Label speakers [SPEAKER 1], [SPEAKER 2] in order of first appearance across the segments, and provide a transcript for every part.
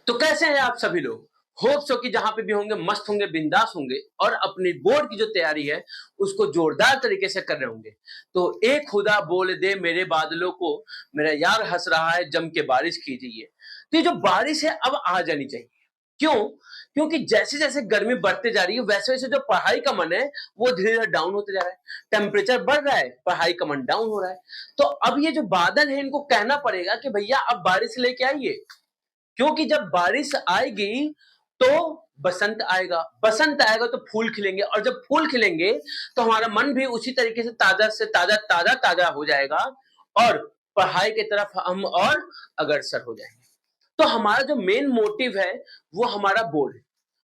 [SPEAKER 1] तो कैसे हैं आप सभी लोग? होप सो कि जहां पे भी होंगे मस्त होंगे, बिंदास होंगे और अपनी बोर्ड की जो तैयारी है उसको जोरदार तरीके से कर रहे होंगे। तो एक खुदा बोल दे मेरे बादलों को, मेरा यार हंस रहा है जम के बारिश कीजिए। तो ये जो बारिश है अब आ जानी चाहिए। क्यों? क्योंकि जैसे जैसे गर्मी बढ़ते जा रही है वैसे वैसे जो पढ़ाई का मन है वो धीरे धीरे डाउन होते जा रहा है। टेम्परेचर बढ़ रहा है, पढ़ाई का मन डाउन हो रहा है। तो अब ये जो बादल है इनको कहना पड़ेगा कि भैया अब बारिश लेके आइए, क्योंकि जब बारिश आएगी तो बसंत आएगा, बसंत आएगा तो फूल खिलेंगे और जब फूल खिलेंगे तो हमारा मन भी उसी तरीके से ताजा हो जाएगा और पढ़ाई की तरफ हम और अग्रसर हो जाएंगे। तो हमारा जो मेन मोटिव है वो हमारा बोर्ड है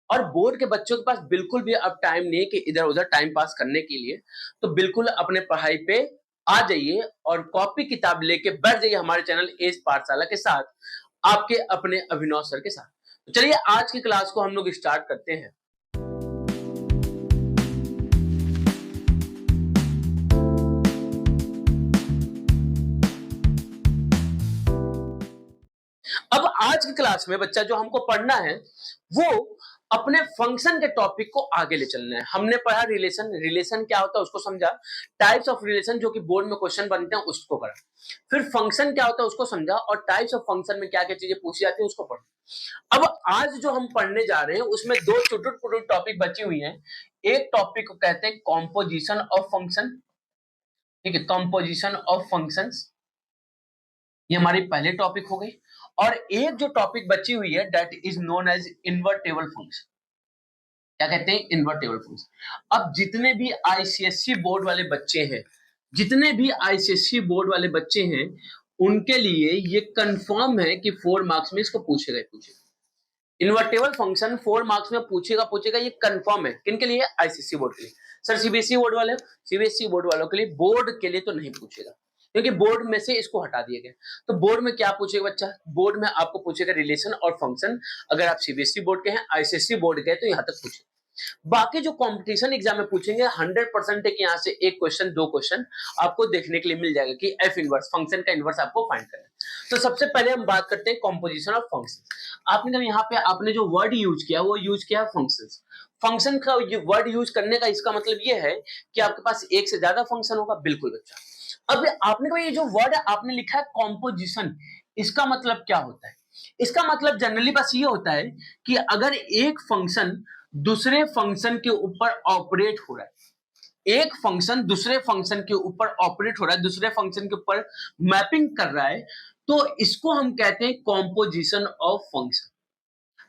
[SPEAKER 1] और बोर्ड के बच्चों के पास बिल्कुल भी अब टाइम नहीं है कि इधर उधर टाइम पास करने के लिए। तो बिल्कुल अपने पढ़ाई पे आ जाइए और कॉपी किताब लेके बैठ जाइए हमारे चैनल एज पाठशाला के साथ, आपके अपने अभिनव सर के साथ। तो चलिए आज की क्लास को हम लोग स्टार्ट करते हैं। अब आज की क्लास में बच्चा जो हमको पढ़ना है वो अपने फंक्शन के टॉपिक को आगे ले चलना है। हमने पढ़ा रिलेशन, रिलेशन क्या होता है उसको समझा, टाइप्स ऑफ रिलेशन जो कि बोर्ड में क्वेश्चन बनते हैं उसको पढ़ा, फिर फंक्शन क्या होता है उसको समझा और टाइप्स ऑफ फंक्शन में क्या क्या चीजें पूछी जाती है उसको पढ़ा। अब आज जो हम पढ़ने जा रहे हैं उसमें दो छोटे टॉपिक बची हुई हैं। एक टॉपिक को कहते हैं कॉम्पोजिशन ऑफ फंक्शन, ठीक है, कॉम्पोजिशन ऑफ फंक्शंस, ये हमारी पहले टॉपिक हो गई। और एक जो टॉपिक बची हुई है that is known as invertible function. क्या कहते हैं? Invertible function. अब जितने भी आईसीएससी बोर्ड वाले बच्चे हैं, जितने भी आईसीएससी बोर्ड वाले बच्चे हैं उनके लिए ये कंफर्म है कि 4 मार्क्स में इसको पूछेगा ही पूछेगा। इन्वर्टेबल फंक्शन 4 मार्क्स में पूछेगा, ये कंफर्म है। किनके लिए? आईसीएससी बोर्ड के लिए। सर सीबीएसई बोर्ड वाले, सीबीएसई बोर्ड वालों के लिए, बोर्ड के लिए तो नहीं पूछेगा क्योंकि बोर्ड में से इसको हटा दिया गया। तो बोर्ड में क्या पूछेगा बच्चा? बोर्ड में आपको पूछेगा रिलेशन और फंक्शन। अगर आप सीबीएसई बोर्ड के हैं, आईसीएससी बोर्ड के हैं तो यहां तक पूछेगा। बाकी जो कंपटीशन एग्जाम में पूछेंगे 100% है कि यहाँ से एक क्वेश्चन दो क्वेश्चन आपको देखने के लिए मिल जाएगा कि एफ इनवर्स, फंक्शन का इनवर्स आपको फाइंड करना है। तो सबसे पहले हम बात करते हैं कॉम्पोजिशन ऑफ फंक्शन। आपने जब यहाँ पे आपने जो वर्ड यूज किया वो यूज किया फंक्शंस। फंक्शन का वर्ड यूज करने का इसका मतलब ये है कि आपके पास एक से ज्यादा फंक्शन होगा। बिल्कुल बच्चा। अब आपने कहा ये जो वर्ड आपने लिखा है कॉम्पोजिशन, इसका मतलब क्या होता है? इसका मतलब जनरली बस ये होता है कि अगर एक फंक्शन दूसरे फंक्शन के ऊपर ऑपरेट हो रहा है, एक फंक्शन दूसरे फंक्शन के ऊपर ऑपरेट हो रहा है, दूसरे फंक्शन के ऊपर मैपिंग कर रहा है, तो इसको हम कहते हैं composition of function.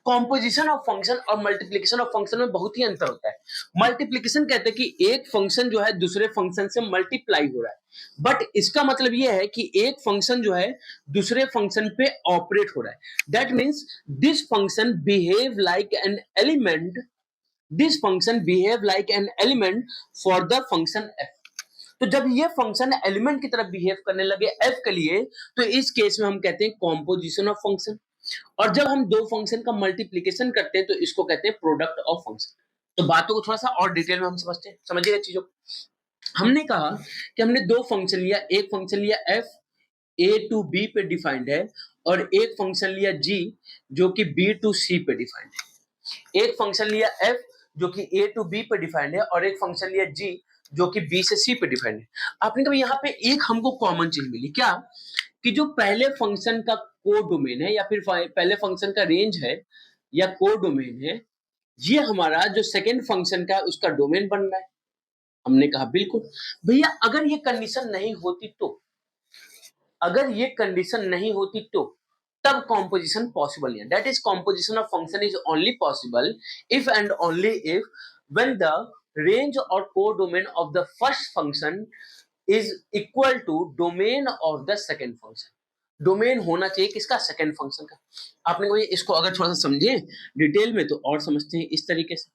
[SPEAKER 1] Composition of function और मल्टीप्लिकेशन ऑफ फंक्शन में बहुत ही अंतर होता है। मल्टीप्लिकेशन कहते हैं कि एक फंक्शन जो है दूसरे फंक्शन से मल्टीप्लाई हो रहा है, बट इसका मतलब यह है कि एक फंक्शन जो है दूसरे फंक्शन पे ऑपरेट हो रहा है। That means this function behave like an element, this function behave like an element for the function F. तो जब ये फंक्शन एलिमेंट की तरफ बिहेव करने लगे एफ के लिए, तो इस केस में हम कहते हैं कॉम्पोजिशन ऑफ फंक्शन। और जब हम दो फंक्शन का मल्टीप्लीकेशन करते हैं तो इसको कहते हैं प्रोडक्ट ऑफ फंक्शन। तो बातों को थोड़ा सा और डिटेल में हम समझते हैं, समझिएगा चीजों को। हमने कहा कि हमने दो फंक्शन लिया, एक फंक्शन लिया एफ ए टू बी पे डिफाइंड है और एक फंक्शन लिया जी जो कि बी टू सी पे डिफाइंड है। एक फंक्शन लिया एफ जो कि ए टू बी पे डिफाइंड है और एक फंक्शन लिया जी जो कि बी से सी पे डिफाइंड है। आपने कहा यहाँ पे एक हमको कॉमन चीज मिली क्या? कि जो पहले फंक्शन का को डोमेन है या फिर पहले फंक्शन का रेंज है या को डोमेन है, ये हमारा जो सेकेंड फंक्शन का है उसका डोमेन बन रहा है। हमने कहा बिल्कुल। भैया अगर ये कंडीशन नहीं होती तो, अगर ये कंडीशन नहीं होती तो तब कॉम्पोजिशन पॉसिबल नहीं है। That is composition of function is only possible if and only if when the range और codomain of the first function is equal to domain of the second function. Domain होना चाहिए किसका? Second function का। आपने कोई इसको अगर थोड़ा सा समझे डिटेल में तो और समझते हैं इस तरीके से।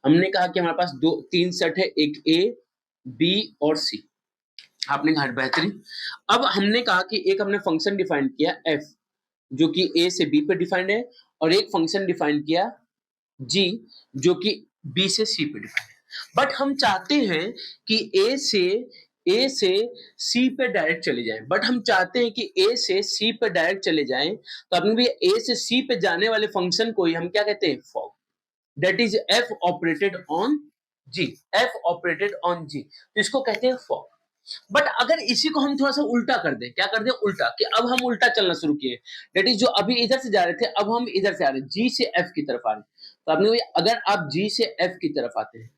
[SPEAKER 1] हमने कहा कि हमारे पास तीन सेट है, एक ए बी और सी। आपने कहा बेहतरीन। अब हमने कहा कि एक हमने फंक्शन डिफाइन किया एफ जो कि ए से बी पे डिफाइंड है और एक फंक्शन डिफाइन किया जी जो कि बी से सी पे डिफाइंड है। बट हम चाहते हैं कि ए से ए से सी पे डायरेक्ट चले जाएं, बट हम चाहते हैं कि ए से सी पे डायरेक्ट चले जाएं, तो आपने भी ए से सी पे जाने वाले फंक्शन को ही हम क्या कहते हैं, fog. That is f operated on g, f operated on g, तो इसको कहते हैं फॉग। बट अगर इसी को हम थोड़ा सा उल्टा कर दें, क्या कर दें, उल्टा, कि अब हम उल्टा चलना शुरू किए, दैट इज जो अभी इधर से जा रहे थे अब हम इधर से आ रहे हैं, जी से एफ की तरफ आ रहे हैं, तो आपने अगर आप जी से एफ की तरफ आते हैं,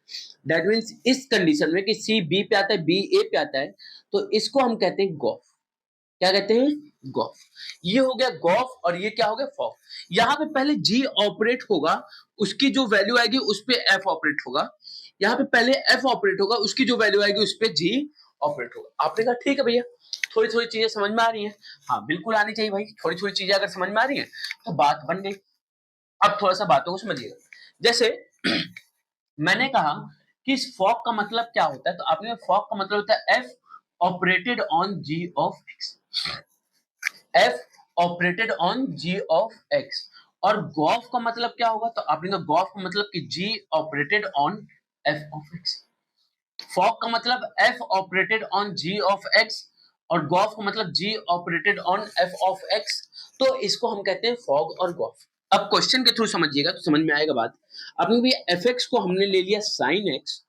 [SPEAKER 1] दैट मीन्स इस कंडीशन में कि सी बी पे आता है, बी ए पे आता है, तो इसको हम कहते हैं गॉफ। क्या कहते हैं, गॉफ। ये हो गया गॉफ और ये क्या हो गया, फॉग। यहाँ पे पहले जी ऑपरेट होगा, उसकी जो वैल्यू आएगी उस पे एफ ऑपरेट होगा, यहाँ पे पहले एफ ऑपरेट होगा, उसकी जो वैल्यू आएगी उस पे जी ऑपरेट होगा। आपने कहा ठीक है भैया, थोड़ी थोड़ी चीजें समझ में आ रही हैं। हाँ बिल्कुल आनी चाहिए भाई, थोड़ी थोड़ी चीजें अगर समझ में आ रही हैं तो बात बन गई। अब थोड़ा सा बातों को समझिएगा। जैसे मैंने कहा कि इस फॉग का मतलब क्या होता है, तो आपने फॉग का मतलब होता है f operated on g of x, f operated on g of x. और गॉफ का मतलब क्या होगा, तो आपने कहा गॉफ का मतलब कि g operated on f of x. Fog का मतलब f operated on g of x और गॉफ का मतलब g operated on f of x, तो इसको हम कहते हैं फॉग और गॉफ। अब क्वेश्चन के थ्रू समझिएगा तो समझ में आएगा बात। अपने भी एफ एक्स को हमने ले लिया साइन एक्स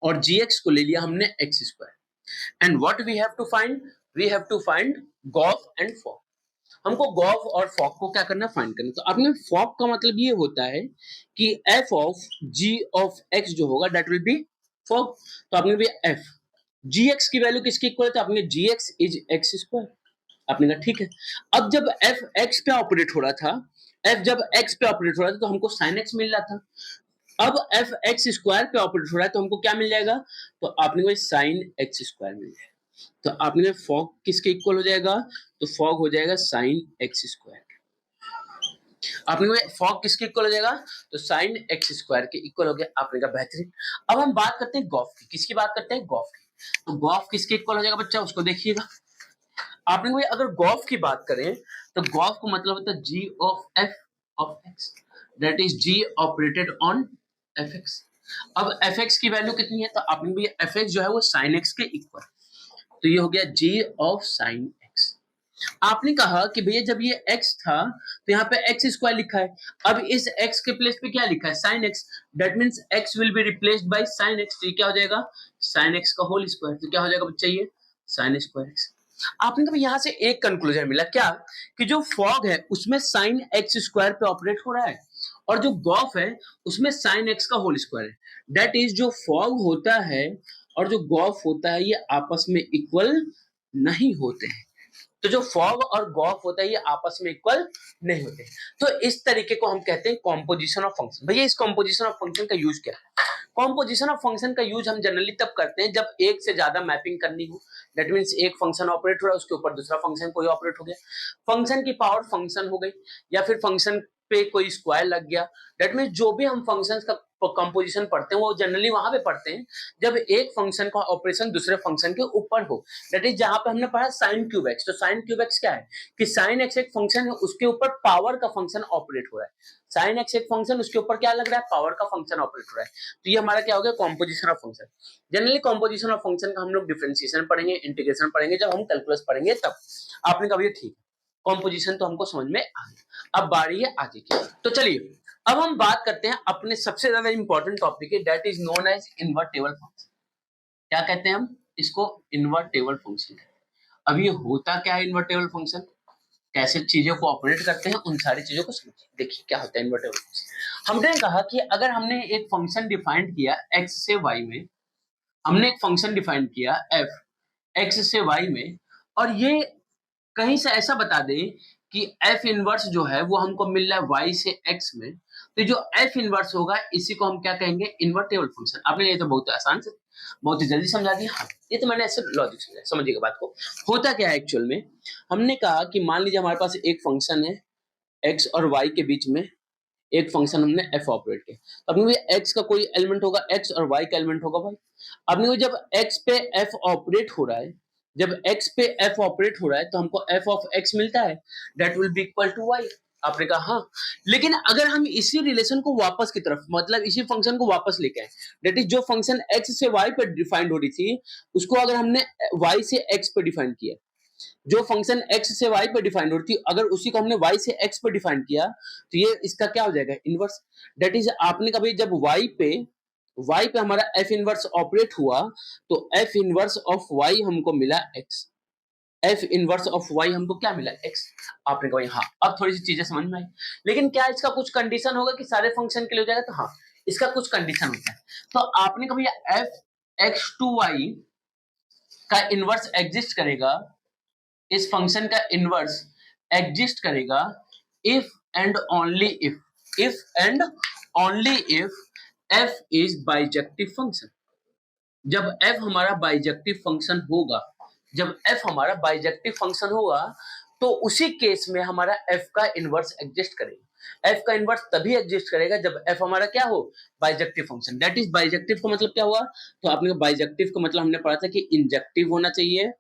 [SPEAKER 1] और जी एक्स को ले लिया हमने x square, and what we have to find, we have to find gof and fog. हमको गॉफ और फॉग को क्या करना है, फाइंड करना। तो आपने फॉग का मतलब ये होता है कि f of g of x जो होगा दैट विल बी फॉग। तो आपने भी एफ जी एक्स की वैल्यू किसकी इक्वल है, तो आपने g x is x square. आपने कहा ठीक है। अब जब एफ एक्स पे ऑपरेट हो रहा था, एफ जब एक्स पे ऑपरेट हो रहा था तो हमको साइन एक्स मिल रहा था। अब एफ एक्स स्क्वायर पे ऑपरेट हो रहा है तो हमको क्या मिल जाएगा, तो आपने को साइन एक्स स्क्वायर मिल जाएगा। तो आपने फॉग किसके इक्वल हो जाएगा, तो फॉग हो जाएगा साइन एक्स स्क्वायर। आपने फॉग किसके इक्वल हो जाएगा, तो साइन एक्स स्क्वायर के इक्वल हो गया। आपने कहा बेहतरीन। अब हम बात करते हैं गॉफ की, किसकी बात करते हैं, गॉफ की। तो गॉफ किसके इक्वल हो जाएगा बच्चा, उसको देखिएगा। आपने भाई अगर गॉफ की बात करें तो गॉफ का मतलब होता है g of f of x, that is g operated on f x. अब एफ एक्स की वैल्यू कितनी है, तो आपने भी एफ एक्स जो है वो साइन एक्स के इक्वल, तो ये हो गया जी ऑफ साइन एक्स। आपने कहा कि भैया जब ये x था तो यहाँ पे एक्स स्क्वायर लिखा है, अब इस x के प्लेस पे क्या लिखा है, sine x, that means x will be replaced by sine x, तो ये क्या हो जाएगा, साइन x का होल स्क्वायर। तो क्या हो जाएगा बच्चा, ये साइन स्क्वायर x। आपने कहा यहाँ से एक कंक्लूजन मिला क्या, कि जो फॉग है उसमें साइन x स्क्वायर पे ऑपरेट हो रहा है और जो गॉफ है उसमें साइन x का होल स्क्वायर है। दैट इज जो फॉग होता है और जो गॉफ होता है ये आपस में इक्वल नहीं होते हैं। तो जो फॉग और गॉफ होता है ये आपस में इक्वल नहीं होते। तो इस तरीके को हम कहते हैं कॉम्पोजिशन ऑफ फंक्शन। भैया इस कॉम्पोजिशन ऑफ फंक्शन का यूज क्या है, कॉम्पोजिशन ऑफ फंक्शन का यूज हम जनरली तब करते हैं जब एक से ज्यादा मैपिंग करनी हो। दैट मींस एक फंक्शन ऑपरेट हो रहा है उसके ऊपर दूसरा फंक्शन कोई ऑपरेट हो गया, फंक्शन की पावर फंक्शन हो गई या फिर फंक्शन पे कोई स्क्वायर लग गया। दैट मींस जो भी हम फंक्शंस का कंपोजिशन पढ़ते हैं वो जनरली वहां पे पढ़ते हैं जब एक फंक्शन का ऑपरेशन दूसरे फंक्शन के ऊपर हो। दैट इज जहां पे हमने पढ़ा साइन क्यूब एक्स, तो साइन क्यूब एक्स क्या है कि साइन एक्स एक फंक्शन है उसके ऊपर पावर का फंक्शन ऑपरेट हो रहा है, साइन एक्स एक फंक्शन उसके ऊपर क्या लग रहा है, पावर का फंक्शन ऑपरेट हो रहा है। तो ये हमारा क्या हो गया, composition of function. Generally composition of function का हम लोग डिफरेंशिएशन पढ़ेंगे, इंटीग्रेशन पढ़ेंगे जब हम कैलकुलस पढ़ेंगे तब। आपने कहा ठीक है कॉम्पोजिशन तो हमको समझ में आ गया, अब बारी है आगे की। तो चलिए अब हम बात करते हैं अपने सबसे ज्यादा इंपॉर्टेंट टॉपिक है, that is known as invertible function. क्या कहते हैं हम इसको, इन्वर्टेबल फंक्शन। अब ये होता क्या है इन्वर्टेबल फंक्शन, कैसे चीजों को ऑपरेट करते हैं, उन सारी चीजों को समझिए। देखिए क्या होता है इन्वर्टेबल फंक्शन। हमने कहा कि अगर हमने एक फंक्शन डिफाइन किया x से y में, हमने एक फंक्शन डिफाइन किया f x से y में, और ये कहीं से ऐसा बता दे कि f इनवर्स जो है वो हमको मिल रहा है y से x में, तो जो f इनवर्स होगा इसी को हम क्या कहेंगे, इन्वर्टेबल फंक्शन। आपने ये तो बहुत आसान से बहुत ही जल्दी समझा दिया। हाँ ये तो मैंने ऐसे लॉजिक समझा, समझिएगा बात को। होता क्या है एक्चुअल में, हमने कहा कि मान लीजिए हमारे पास एक फंक्शन है x और y के बीच में, एक फंक्शन हमने f ऑपरेट किया, तो अपने x का कोई एलिमेंट होगा x और y का एलिमेंट होगा y। अपने जब x पे f ऑपरेट हो रहा है, जब x पे f ऑपरेट हो रहा है तो हमको f ऑफ x मिलता है, that will be equal to y। आपने कहा हाँ, लेकिन अगर हम इसी रिलेशन को वापस की तरफ, मतलब इसी फंक्शन को वापस लेके आए, दैट इज जो फंक्शन x से y पे डिफाइंड हो रही थी, उसको अगर हमने y से x पे डिफाइन किया, जो फंक्शन x से y पे डिफाइंड हो रही थी, अगर उसी को हमने y से x पे डिफाइन किया, तो ये इसका क्या हो जाएगा, इनवर्स। दैट इज आपने कभी जब y पे हमारा f इनवर्स ऑपरेट हुआ, तो f इनवर्स ऑफ y हमको मिला x, f inverse of y हमको क्या मिला, एक्स। आपने कहा हाँ, अब थोड़ी सी चीजें समझ में आई, लेकिन क्या इसका कुछ कंडीशन होगा कि सारे फंक्शन के लिए हो जाएगा, तो हाँ, इसका कुछ कंडीशन होता है। तो आपने कहा भैया एफ एक्स टू वाई का इनवर्स एग्जिस्ट करेगा, इस फंक्शन का इनवर्स एग्जिस्ट करेगा if and only if F is bijective function. जब f हमारा बाइजेक्टिव फंक्शन होगा, जब f हमारा बाइजेक्टिव फंक्शन होगा, तो उसी केस में हमारा f का इनवर्स एग्जिस्ट करेगा। f का इनवर्स तभी एग्जिस्ट करेगा जब f हमारा क्या हो, bijective function. That is bijective का मतलब क्या हुआ, तो आपने बाइजेक्टिव का मतलब हमने पढ़ा था कि इंजेक्टिव होना चाहिए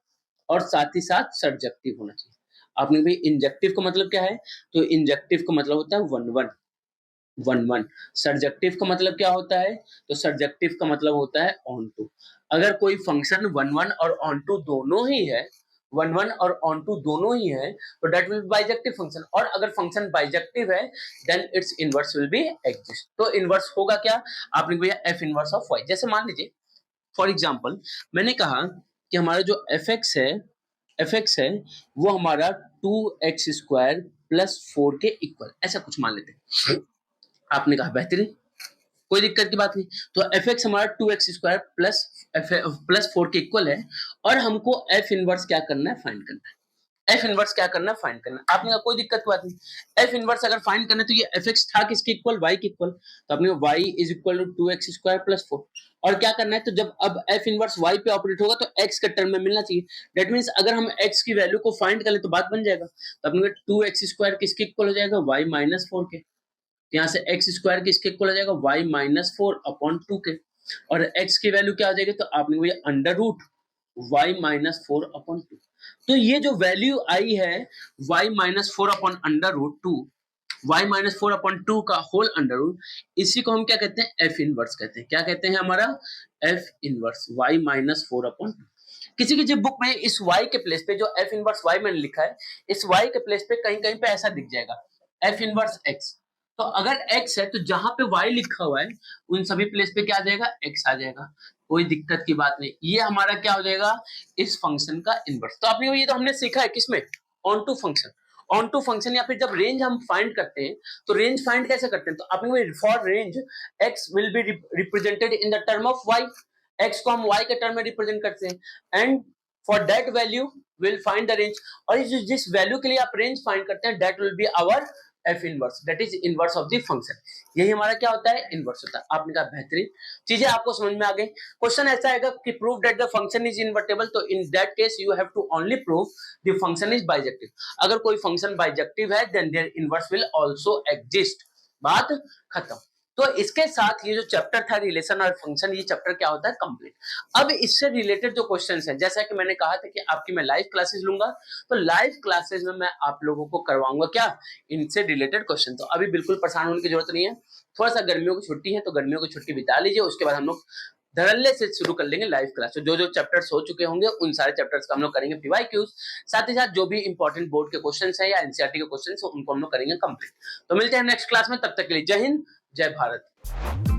[SPEAKER 1] और साथ ही साथ सर्जेक्टिव होना चाहिए। आपने भाई इंजेक्टिव का मतलब क्या है, तो इंजेक्टिव का मतलब होता है one one one one. Surjective का मतलब क्या होता है, तो सर्जेक्टिव का मतलब होता है ऑन टू। अगर कोई फंक्शन वन वन और ऑन टू दोनों ही है, वन वन और ऑन टू दोनों ही है, तो that will be bijective function. और अगर फंक्शन बाइजेक्टिव है, then its inverse will be exist. तो इनवर्स होगा क्या, आपने भैया एफ इनवर्स ऑफ वाई। जैसे मान लीजिए फॉर एग्जाम्पल मैंने कहा कि हमारा जो एफ एक्स है वो हमारा 2x² प्लस 4 के इक्वल, ऐसा कुछ मान लेते हैं। आपने कहा बेहतरीन, कोई दिक्कत की बात नहीं। तो एफ एक्स हमारा 2x² प्लस 4 के इक्वल है, और हमको एफ इनवर्स क्या करना है, फाइंड करना है। एफ इनवर्स क्या करना है, फाइंड करना है। आपने कहा कोई दिक्कत की बात नहीं। एफ इनवर्स अगर फाइंड करना है, तो ये एफ एक्स था किसके इक्वल, वाई के इक्वल। तो आपने y is equal to 2x² plus 4, और क्या करना है, तो जब अब एफ इनवर्स वाई पे ऑपरेट होगा तो एक्स के टर्म में मिलना चाहिए। दैट मींस अगर हम एक्स की वैल्यू को फाइंड कर ले तो बात बन जाएगा। तो आपने कहा 2x² किसके इक्वल हो जाएगा, वाई माइनस 4 के। यहाँ से एक्स स्क्वायर किसके इक्वल हो जाएगा, वाई माइनस 4 अपॉन 2 के। और एक्स की वैल्यू क्या आ जाएगी, तो आपने भैया under root y minus 4 upon 2। तो ये जो वैल्यू आई है y minus 4 upon under root 2, y minus 4 upon 2 का होल अंडर रूट, इसी को हम क्या कहते हैं, एफ इनवर्स कहते हैं। क्या कहते हैं, हमारा f inverse y minus 4 upon 2। किसी किसी बुक में इस y के प्लेस पे जो एफ इनवर्स y मैंने लिखा है, इस y के प्लेस पे कहीं कहीं पे ऐसा दिख जाएगा एफ इनवर्स x। तो अगर x है तो जहां पे y लिखा हुआ है उन सभी प्लेस पे क्या आ जाएगा, x आ जाएगा। कोई दिक्कत की बात नहीं, ये हमारा क्या हो जाएगा, इस फंक्शन का इनवर्स। तो आपने ये तो हमने सीखा है किसमें, onto function. Onto function या फिर जब रेंज हम फाइंड करते हैं, तो रेंज फाइंड कैसे करते हैं, तो आपने for range x will be represented in the term of y, x को हम y के टर्म में रिप्रेजेंट करते हैं, and for that value will find the range. और जिस वैल्यू के लिए आप रेंज फाइंड करते हैं, that will be our f inverse, that is inverse of the function. यही हमारा क्या होता है, इनवर्स होता है। आपने कहा बेहतरीन, चीजें आपको समझ में आ गई। क्वेश्चन ऐसा आएगा कि prove that the function is invertible, तो in that case you have to only prove the function is bijective. अगर कोई फंक्शन बाइजेक्टिव है, then there inverse will also exist. बात खत्म। तो इसके साथ ये जो चैप्टर था रिलेशन और फंक्शन, ये चैप्टर क्या होता है, कंप्लीट। अब इससे रिलेटेड जो क्वेश्चंस हैं, जैसा कि मैंने कहा था कि आपकी मैं लाइव क्लासेस लूंगा, तो लाइव क्लासेस में मैं आप लोगों को करवाऊंगा क्या, इनसे रिलेटेड क्वेश्चन। तो अभी बिल्कुल परेशान होने की जरूरत नहीं है, थोड़ा सा गर्मियों की छुट्टी है तो गर्मियों की छुट्टी बिता लीजिए, उसके बाद हम लोग धड़ल्ले से शुरू कर लेंगे लाइव क्लास। तो जो जो चैप्टर्स हो चुके होंगे उन सारे चैप्टर्स का हम लोग करेंगे पीवाईक्यूज, साथ ही साथ जो भी इंपॉर्टेंट बोर्ड के क्वेश्चंस हैं या एनसीईआरटी के क्वेश्चंस उनको हम लोग करेंगे कंप्लीट। तो मिलते हैं नेक्स्ट क्लास में, तब तक के लिए जय हिंद, जय भारत।